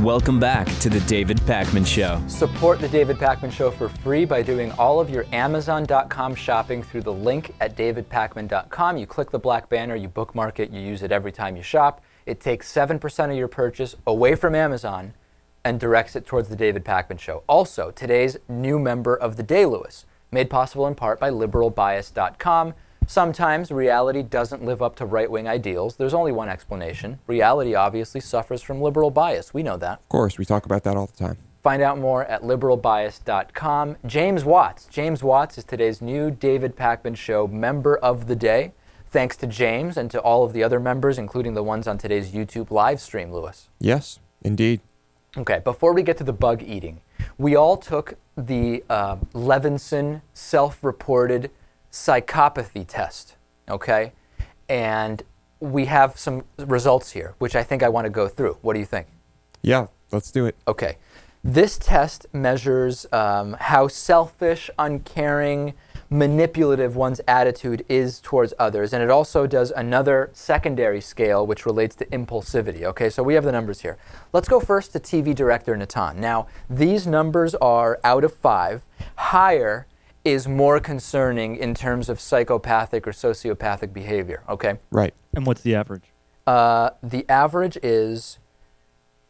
Welcome back to the David Pakman Show. Support the David Pakman Show for free by doing all of your Amazon.com shopping through the link at davidpakman.com. You click the black banner, you bookmark it, you use it every time you shop. It takes 7% of your purchase away from Amazon and directs it towards the David Pakman Show. Also, today's new member of the day, Lewis, made possible in part by liberalbias.com. Sometimes reality doesn't live up to right-wing ideals. There's only one explanation. Reality obviously suffers from liberal bias. We know that. Of course, we talk about that all the time. Find out more at liberalbias.com. James Watts. James Watts is today's new David Pakman Show member of the day. Thanks to James and to all of the other members, including the ones on today's YouTube live stream, Lewis. Yes, indeed. Okay, before we get to the bug eating, we all took the Levinson self-reported psychopathy test, okay? And we have some results here, which I think I want to go through. What do you think? Yeah, let's do it. Okay. This test measures how selfish, uncaring, manipulative one's attitude is towards others. And it also does another secondary scale, which relates to impulsivity. Okay, so we have the numbers here. Let's go first to TV director Natan. Now, these numbers are out of 5. Higher is more concerning in terms of psychopathic or sociopathic behavior, okay? Right. And what's the average? The average is,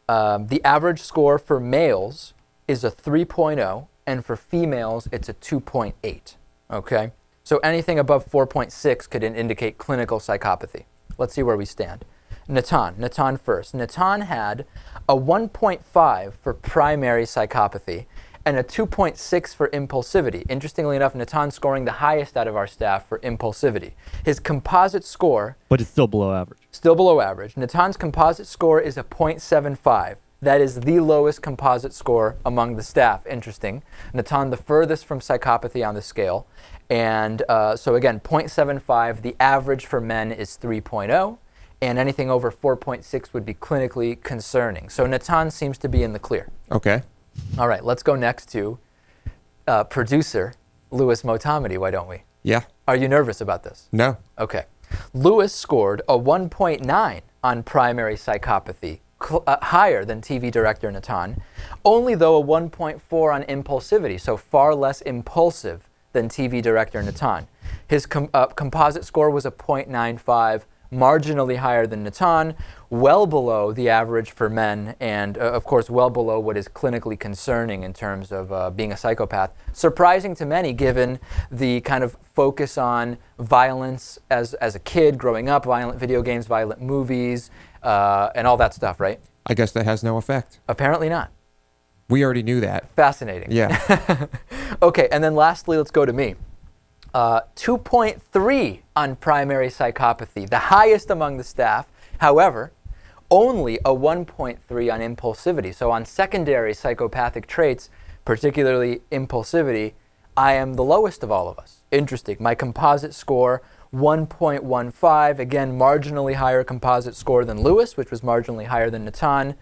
the average score for males is a 3.0, and for females, it's a 2.8, okay? So anything above 4.6 could indicate clinical psychopathy. Let's see where we stand. Natan first. Natan had a 1.5 for primary psychopathy, and a 2.6 for impulsivity. Interestingly enough, Natan scoring the highest out of our staff for impulsivity. His composite score... But it's still below average. Still below average. Natan's composite score is a 0.75. That is the lowest composite score among the staff. Interesting. Natan the furthest from psychopathy on the scale. And so again, 0.75. The average for men is 3.0. And anything over 4.6 would be clinically concerning. So Natan seems to be in the clear. Okay. All right, let's go next to producer Lewis Motamedy, why don't we? Yeah. Are you nervous about this? No. Okay. Lewis scored a 1.9 on primary psychopathy, higher than TV director Natan, only though a 1.4 on impulsivity, so far less impulsive than TV director Natan. His composite score was a 0.95, marginally higher than Natan, well below the average for men, and of course well below what is clinically concerning in terms of being a psychopath. Surprising to many given the kind of focus on violence as a kid growing up, violent video games, violent movies, and all that stuff, right? I guess that has no effect. Apparently not. We already knew that. Fascinating. Yeah. Okay, and then lastly, let's go to me. 2.3 on primary psychopathy, the highest among the staff. However, only a 1.3 on impulsivity. So on secondary psychopathic traits, particularly impulsivity, I am the lowest of all of us. Interesting. My composite score, 1.15. Again, marginally higher composite score than Lewis, which was marginally higher than Natan.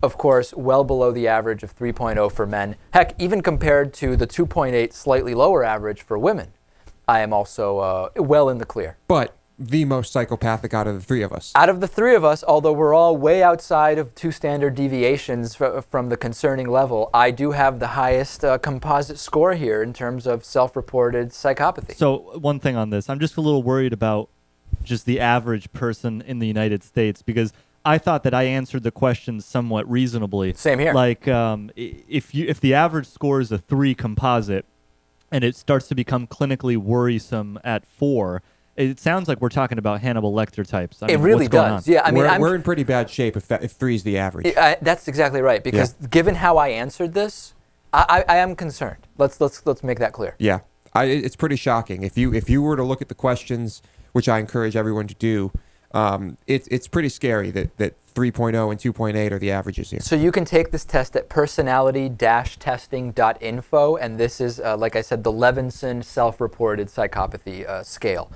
Of course, well below the average of 3.0 for men. Heck, even compared to the 2.8 slightly lower average for women, I am also well in the clear. But the most psychopathic out of the three of us. Out of the three of us, although we're all way outside of 2 standard deviations from the concerning level, I do have the highest composite score here in terms of self-reported psychopathy. So one thing on this, I'm just a little worried about just the average person in the United States, because I thought that I answered the question somewhat reasonably. Same here. Like if the average score is a 3 composite, and it starts to become clinically worrisome at 4, it sounds like we're talking about Hannibal Lecter types. It really does. Yeah, I mean, we're in pretty bad shape if 3 is the average. That's exactly right. Because given how I answered this, I am concerned. Let's make that clear. Yeah, it's pretty shocking. If you were to look at the questions, which I encourage everyone to do, it's pretty scary that 3.0 and 2.8 are the averages here. So you can take this test at personality-testing.info, and this is, like I said, the Levinson self-reported psychopathy scale.